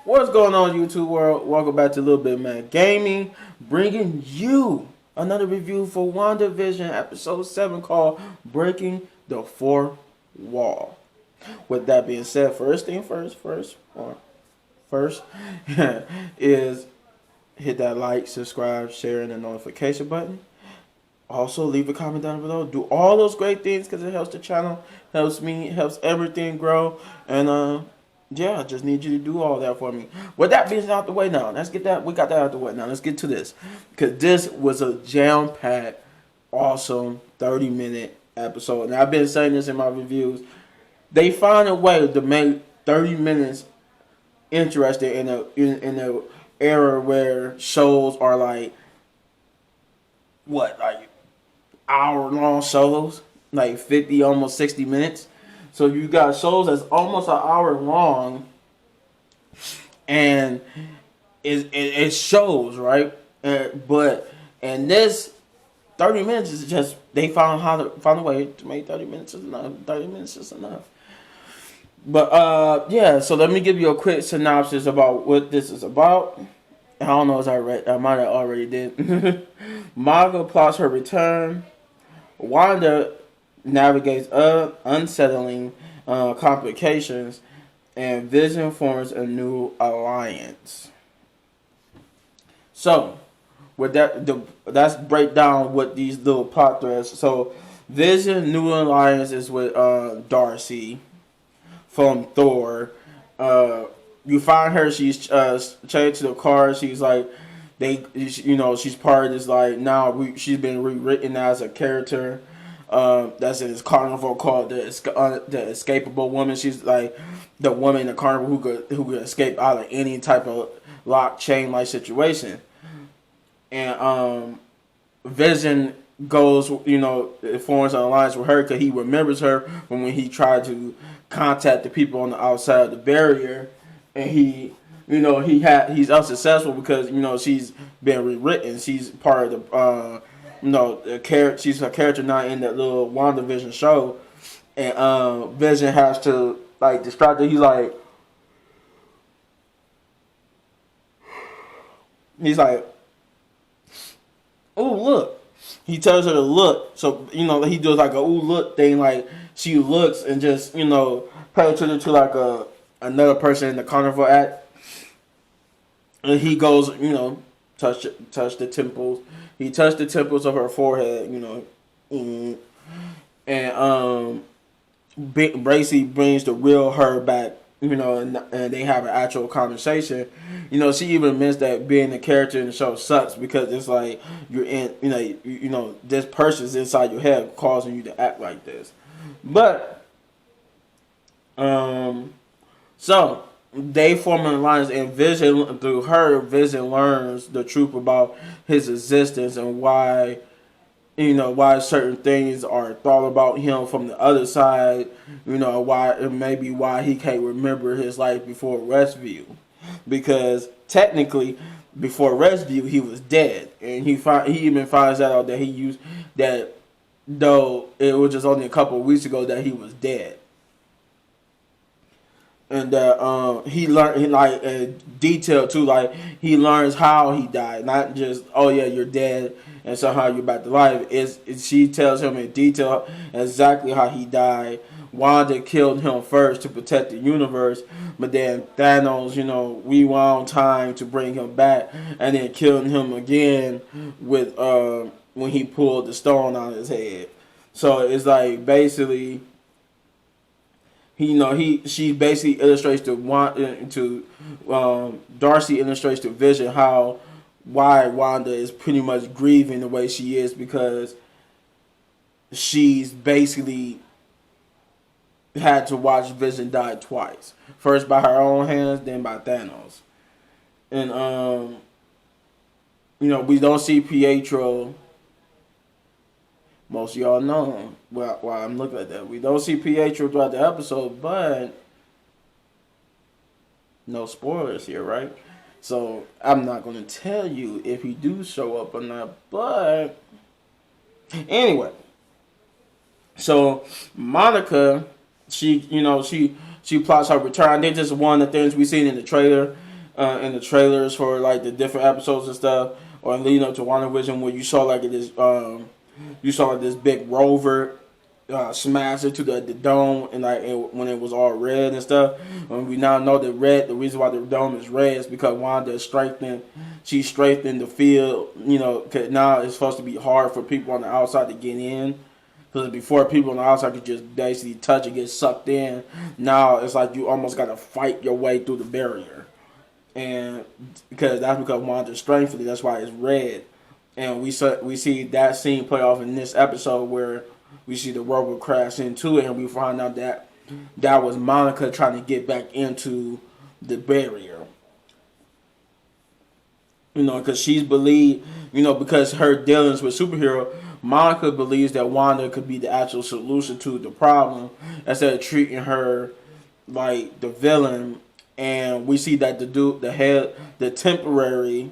What's going on, YouTube world? Welcome back to Little Bit Man Gaming, bringing you another review for WandaVision episode 7 called Breaking the Fourth Wall. With that being said, first thing first is hit that like, subscribe, share, and the notification button. Also, leave a comment down below. Do all those great things because it helps the channel, helps me, helps everything grow. And yeah, I just need you to do all that for me. With that being out the way now, let's get that. We got that out the way now. Let's get to this because this was a jam-packed, awesome 30-minute episode. And I've been saying this in my reviews. They find a way to make 30 minutes interesting in a era where shows are like hour-long shows, like 50, almost 60 minutes. So you got shows that's almost an hour long, and it shows, right? But this 30 minutes is just, they found a way to make 30 minutes is enough. 30 minutes is enough. But yeah, so let me give you a quick synopsis about what this is about. I don't know if I might have already did. Marga plots her return. Wanda navigates unsettling complications, and Vision forms a new alliance. So, with that's break down what these little plot threads. So, Vision new alliance is with Darcy from Thor. You find her. She's changed to the car. She's like, she's part of this, like, now she's been rewritten as a character that's in this carnival called the Escapable Woman. She's like the woman in the carnival who could escape out of any type of lock chain like situation. And Vision goes, it forms an alliance with her because he remembers her from when he tried to contact the people on the outside of the barrier, and he's unsuccessful because she's been rewritten. She's part of the she's a character now in that little WandaVision show, and Vision has to like distract her. He's like, oh look. He tells her to look, so he does like a ooh look thing, like she looks and just pay attention to like another person in the carnival act. And he goes, touch the temples. He touched the temples of her forehead, and Bracy brings the real her back, and they have an actual conversation. She even admits that being a character in the show sucks because it's like you're in, this person's inside your head causing you to act like this. But, so they form an alliance, and Vision, through her, Vision learns the truth about his existence and why certain things are thought about him from the other side. Why he can't remember his life before Rescue, because technically before Rescue he was dead, and he even finds out that though it was just only a couple of weeks ago that he was dead. And he learned, like, detail too, like he learns how he died, not just, oh yeah, you're dead and somehow you're back to life. She tells him in detail exactly how he died. Wanda killed him first to protect the universe, but then Thanos, rewound time to bring him back, and then killed him again with when he pulled the stone out of his head. So it's like basically, she basically illustrates Darcy illustrates to Vision why Wanda is pretty much grieving the way she is, because she's basically had to watch Vision die twice. First by her own hands, then by Thanos. And we don't see Pietro. Most of y'all know why I'm looking at that. We don't see Pietro throughout the episode, but no spoilers here, right? So I'm not going to tell you if he do show up or not, but anyway. So Monica, she plots her return. I think this is one of the things we seen in the trailer. in the trailers for like the different episodes and stuff, or leading up to WandaVision, where you saw like this, you saw like this big rover smash into the dome, and like when it was all red and stuff. And we now know that red. The reason why the dome is red is because Wanda strengthened. She strengthened the field. You know, cause now it's supposed to be hard for people on the outside to get in. Because before, people on the outside could just basically touch and get sucked in. Now it's like you almost got to fight your way through the barrier. And because Wanda's strengthened it, that's why it's red. And we see that scene play off in this episode where we see the rover crash into it, and we find out that that was Monica trying to get back into the barrier. You know, because she's believed, you know, because her dealings with superhero, Monica believes that Wanda could be the actual solution to the problem instead of treating her like the villain. And we see that the temporary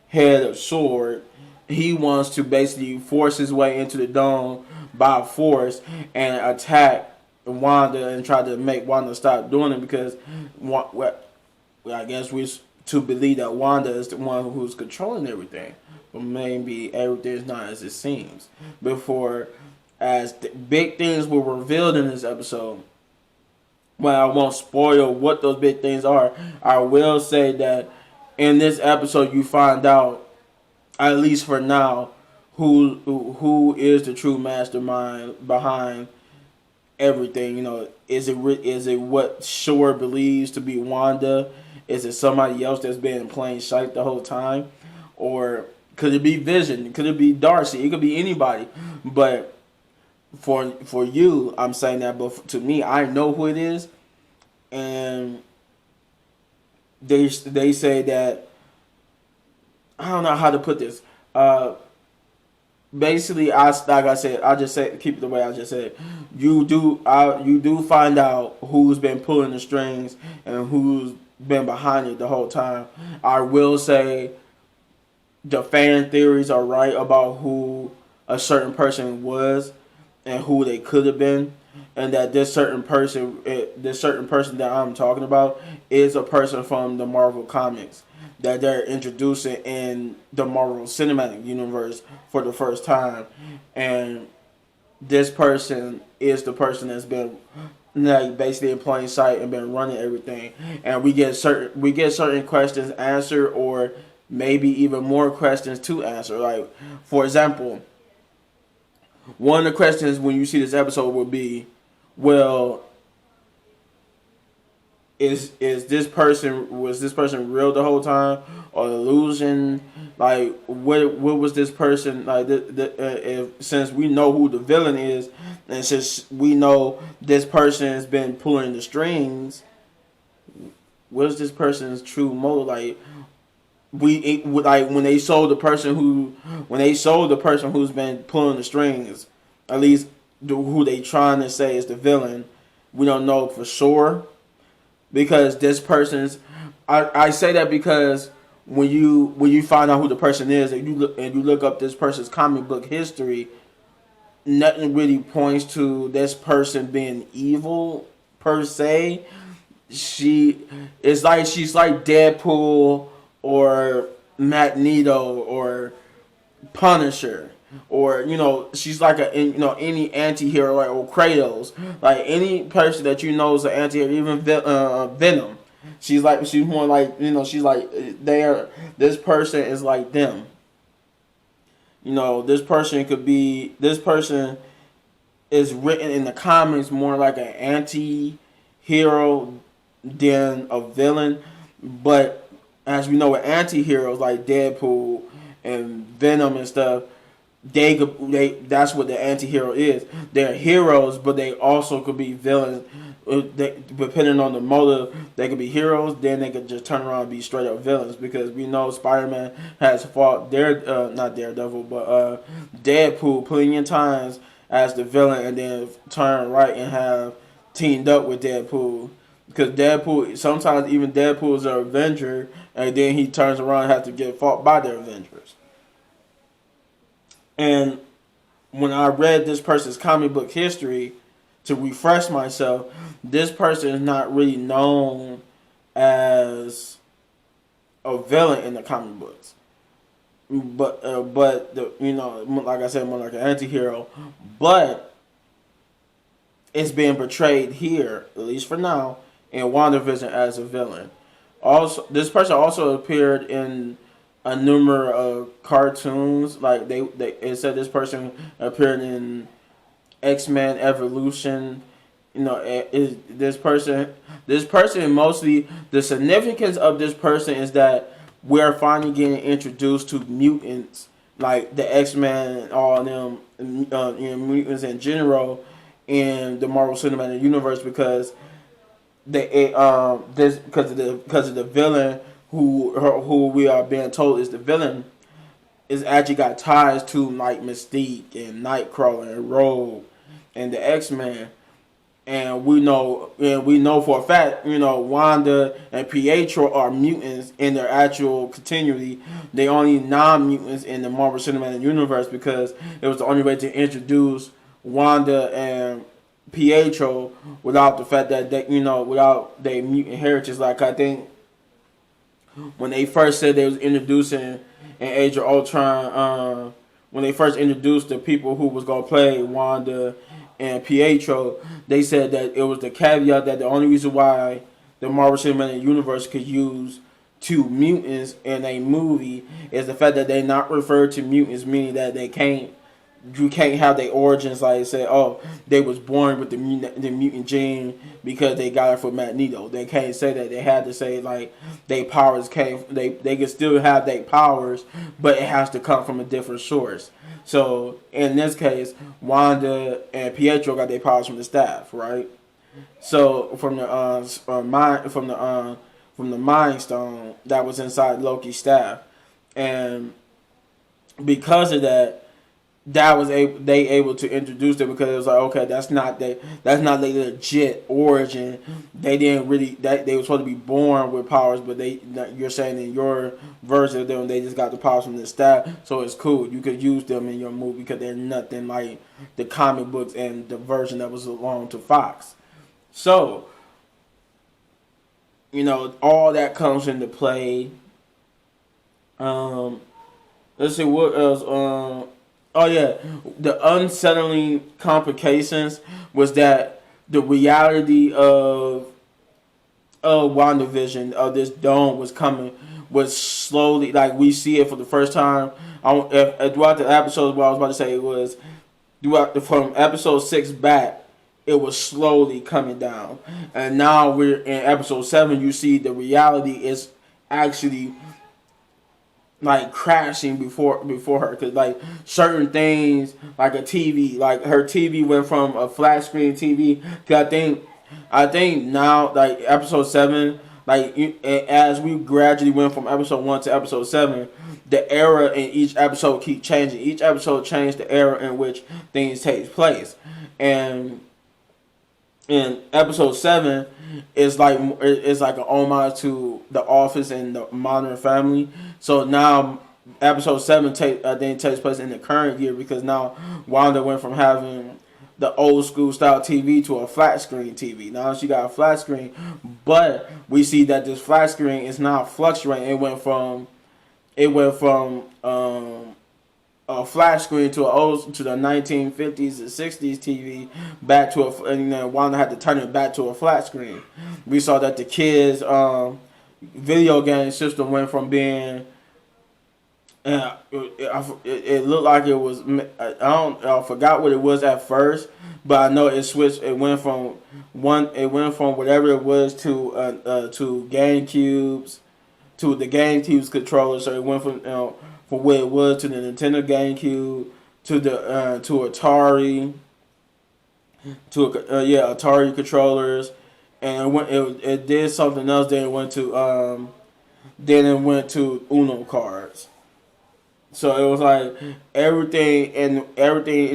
head of Sword, he wants to basically force his way into the dome by force and attack Wanda and try to make Wanda stop doing it, because I guess we to believe that Wanda is the one who's controlling everything, but maybe everything is not as it seems. Before, as big things were revealed in this episode, well, I won't spoil what those big things are. I will say that in this episode you find out, at least for now, who is the true mastermind behind everything. You know, is it what Shore believes to be Wanda? Is it somebody else that's been in plain sight the whole time? Or could it be Vision? Could it be Darcy? It could be anybody. But for you, I'm saying that, but to me, I know who it is. And they say that, I don't know how to put this. Basically, like I said, I just say keep it the way I just said. You do find out who's been pulling the strings and who's been behind it the whole time. I will say the fan theories are right about who a certain person was and who they could have been, and that this certain person that I'm talking about is a person from the Marvel comics that they're introducing in the Marvel Cinematic Universe for the first time. And this person is the person that's been like basically in plain sight and been running everything. And we get certain questions answered, or maybe even more questions to answer. Like, for example, one of the questions when you see this episode will be, well, was this person real the whole time, or illusion? Like, what was this person like? Since we know who the villain is, and since we know this person has been pulling the strings, what's this person's true motive? Like, when they sold the person who's been pulling the strings, at least who they trying to say is the villain, we don't know for sure. Because this person's, I say that because when you find out who the person is, and you look up this person's comic book history, nothing really points to this person being evil per se. She's like Deadpool or Magneto or Punisher. Or, you know, she's like any anti-hero, like, or Kratos, like any person that you know is an anti-hero, even Venom. She's more like, you know, she's like this person is like them. You know, this person is written in the comics more like an anti-hero than a villain. But as we know, with anti-heroes like Deadpool and Venom and stuff, that's what the anti-hero is. They're heroes, but they also could be villains. Depending on the motive, they could be heroes, then they could just turn around and be straight up villains, because we know Spider-Man has fought not Daredevil, but Deadpool plenty of times as the villain, and then turn right and have teamed up with Deadpool. Because sometimes even Deadpool is an Avenger, and then he turns around and has to get fought by the Avengers. And when I read this person's comic book history to refresh myself, this person is not really known as a villain in the comic books, but like I said, more like an anti-hero, but it's being portrayed here, at least for now, in WandaVision as a villain. Also, this person also appeared in a number of cartoons. Like it said this person appeared in X-Men Evolution. Is this person mostly, the significance of this person is that we're finally getting introduced to mutants, like the X-Men and all of them, mutants in general in the Marvel Cinematic Universe, because because of the villain who we are being told is the villain is actually got ties to like Mystique and Nightcrawler and Rogue and the X-Men. And we know for a fact, Wanda and Pietro are mutants in their actual continuity. They only non-mutants in the Marvel Cinematic Universe because it was the only way to introduce Wanda and Pietro without the fact that without their mutant heritage. Like, I think when they first said they was introducing in Age of Ultron, when they first introduced the people who was gonna play Wanda and Pietro, they said that it was the caveat that the only reason why the Marvel Cinematic Universe could use two mutants in a movie is the fact that they not referred to mutants, meaning that you can't have their origins like say, oh, they was born with the mutant gene because they got it from Magneto. They can't say that. They had to say like their powers came. They can still have their powers, but it has to come from a different source. So in this case, Wanda and Pietro got their powers from the staff, right? So from the Mind Stone that was inside Loki's staff, and because of that, they able to introduce them because it was like, okay, that's not their legit origin. They didn't really they were supposed to be born with powers, but you're saying in your version of them they just got the powers from the staff, so it's cool. You could use them in your movie because they're nothing like the comic books and the version that was belonged to Fox. So all that comes into play. Let's see what else. Oh yeah, the unsettling complications was that the reality of WandaVision, of this dome was slowly, like we see it for the first time. Throughout the episodes, what I was about to say was from episode 6 back, it was slowly coming down, and now we're in episode 7. You see the reality is actually like crashing before her, because like certain things, like a TV, like her TV went from a flat screen TV. Cause I think now, like episode 7, like as we gradually went from episode 1 to episode 7, the era in each episode keep changing. Each episode changed the era in which things take place, and in episode 7 it's like an homage to The Office and the Modern Family. So now episode 7 takes place in the current year, because now Wanda went from having the old school style TV to a flat screen TV. Now she got a flat screen, but we see that this flat screen is now fluctuating. It went from a flat screen to the 1950s and 60s TV back to and then Wanda had to turn it back to a flat screen. We saw that the kids' video game system went from being it looked like it was, I forgot what it was at first, but I know it switched. It went from whatever it was to GameCubes, to the GameCube's controller. So it went from what it was to the Nintendo GameCube, to Atari, Atari controllers, and it did something else. Then it went to Uno cards. So it was like everything in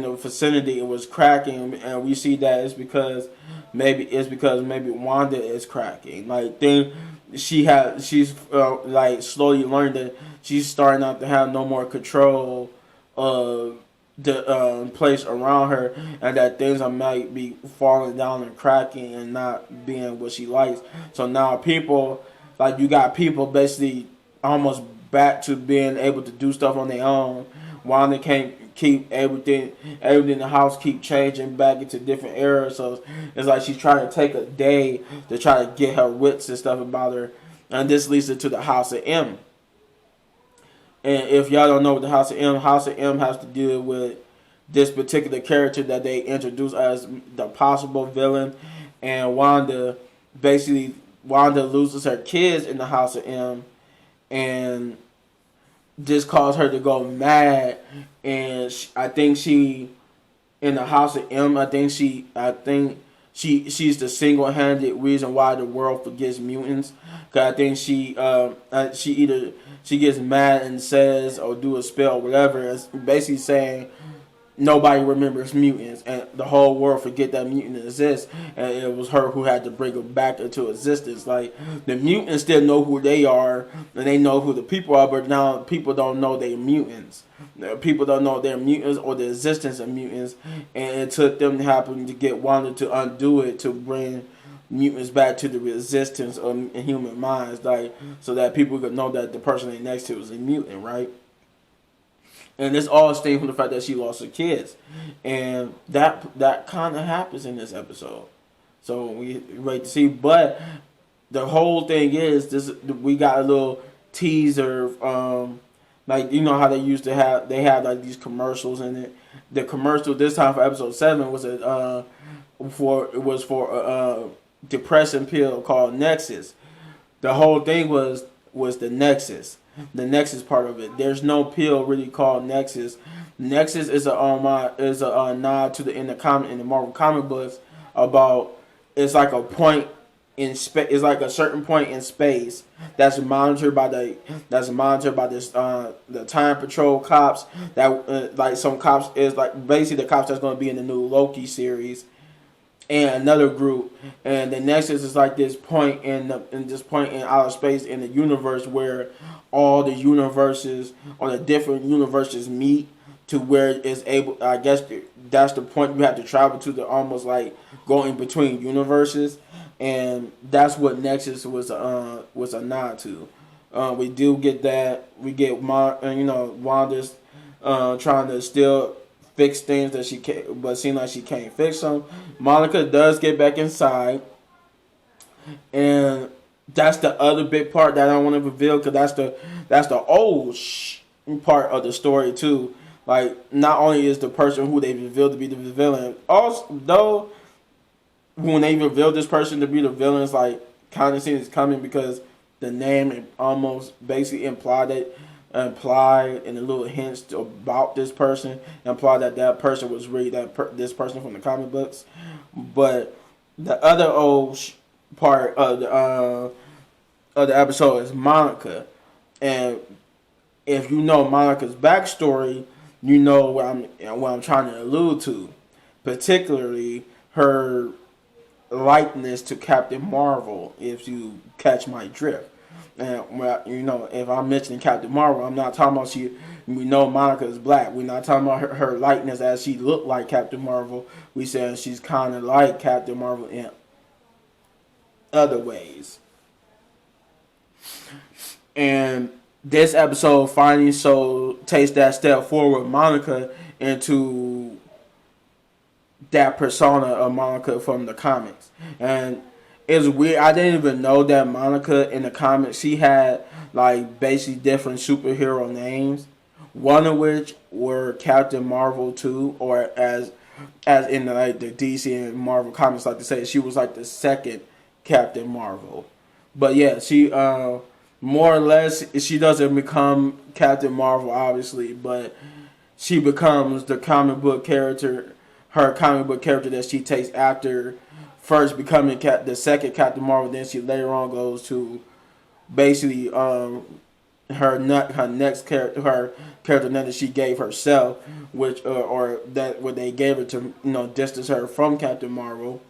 the vicinity, it was cracking, and we see that it's because maybe Wanda is cracking. Like she's like slowly learned that she's starting not to have no more control of the place around her, and that things might be falling down and cracking and not being what she likes. So now you got people basically almost back to being able to do stuff on their own. Wanda can't keep everything in the house keep changing back into different eras. So it's like she's trying to take a day to try to get her wits and stuff about her. And this leads her to the House of M. And if y'all don't know what the House of M has to deal with this particular character that they introduced as the possible villain. And Wanda loses her kids in the House of M, and this caused her to go mad. And I think she in the House of M. I think she's the single-handed reason why the world forgets mutants. Cause I think she gets mad and says or do a spell or whatever. It's basically saying nobody remembers mutants, and the whole world forget that mutant exists. And it was her who had to bring them back into existence. Like, the mutants still know who they are, and they know who the people are, but now people don't know they're mutants. People don't know they're mutants or the existence of mutants, and it took them to happen to get Wanda to undo it to bring mutants back to the resistance of human minds, like, so that people could know that the person they next to is a mutant, right? And this all stems from the fact that she lost her kids. And that kind of happens in this episode. So we wait to see. But the whole thing is, we got a little teaser. Like, you know how they used to have, they had like these commercials in it. The commercial this time for episode 7 was for a depression pill called Nexus. The whole thing was the Nexus. The Nexus part of it. There's no pill really called Nexus. Nexus is a nod to in the Marvel comic books about, it's like a point in space. It's like a certain point in space that's monitored by this the Time Patrol cops that like some cops is like basically the cops that's going to be in the new Loki series, and another group. And the Nexus is like this point in outer space in the universe where all the universes or the different universes meet to where it's able. I guess that's the point you have to travel to almost like go in between universes, and that's what Nexus was a nod to. We do get that. We get Wanda's trying to still fix things that she can't, but seem like she can't fix them. Monica does get back inside, and that's the other big part that I don't want to reveal, because that's the old part of the story too. Like, not only is the person who they revealed to be the villain, also though when they revealed this person to be the villain, it's like kind of seems it's coming, because the name almost basically implied in the little hints about this person, implied that person was really this person from the comic books. But the other old part of the episode is Monica, and if you know Monica's backstory, you know what I'm trying to allude to, particularly her likeness to Captain Marvel, if you catch my drift. And if I'm mentioning Captain Marvel, I'm not talking about we know Monica is black. We're not talking about her likeness as she looked like Captain Marvel. We saying she's kind of like Captain Marvel in other ways. And this episode finally takes that step forward, Monica, into that persona of Monica from the comics. And it's weird. I didn't even know that Monica in the comics, she had like basically different superhero names. One of which were Captain Marvel too, or as in like the DC and Marvel comics like to say, she was like the second Captain Marvel. But yeah, she more or less, she doesn't become Captain Marvel obviously, but she becomes the comic book character, her comic book character that she takes after first becoming the second Captain Marvel. Then she later on goes to basically her next character, her character name that she gave herself, which or that what they gave her to distance her from Captain Marvel.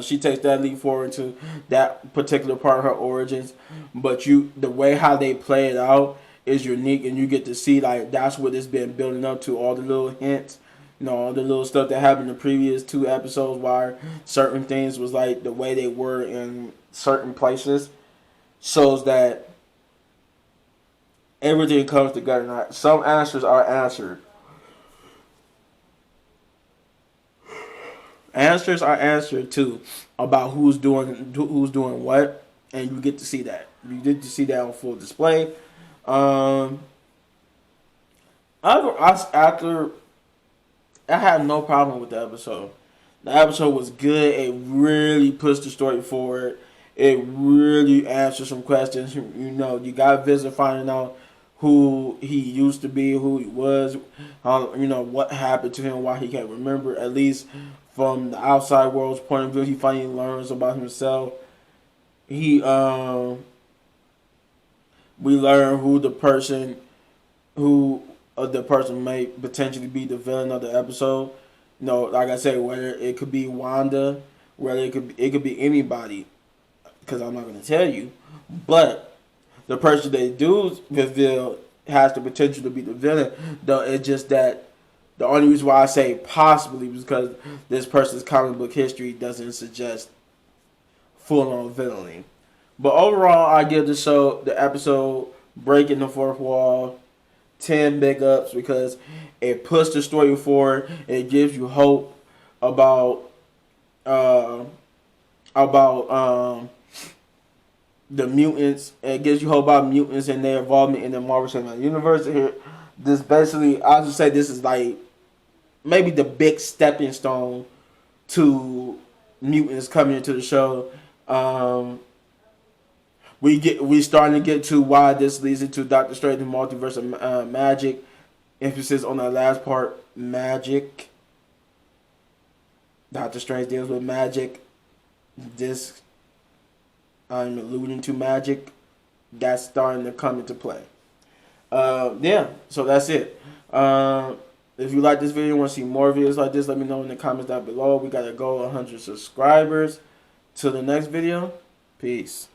She takes that leap forward to that particular part of her origins, but the way how they play it out is unique, and you get to see like that's what it's been building up to, all the little hints. All the little stuff that happened in the previous 2 episodes, where certain things was like the way they were in certain places. shows that everything comes together. Now, some answers are answered. Answers are answered too about who's doing what, and you get to see that. You get to see that on full display. Um, after I had no problem with the episode. The episode was good. It really pushed the story forward. It really answered some questions. You know, you got Vision finding out who he used to be, who he was, you know, what happened to him, why he can't remember. At least from the outside world's point of view, he finally learns about himself. He we learn who the person may potentially be the villain of the episode. You know, like I said, whether it could be Wanda, whether it could be anybody, because I'm not going to tell you. But the person they do reveal has the potential to be the villain. Though it's just that the only reason why I say possibly is because this person's comic book history doesn't suggest full on villainy. But overall, I give the episode breaking the fourth wall 10 big ups because it pushed the story forward. It gives you hope about the mutants. It gives you hope about mutants and their involvement in the Marvel Cinematic Universe. Here, this basically, I would say this is like maybe the big stepping stone to mutants coming into the show. We starting to get to why this leads into Doctor Strange and Multiverse of Magic. Emphasis on that last part, magic. Doctor Strange deals with magic. This, I'm alluding to magic. That's starting to come into play. Yeah, so that's it. If you like this video and want to see more videos like this, let me know in the comments down below. We got to go 100 subscribers. Till the next video, peace.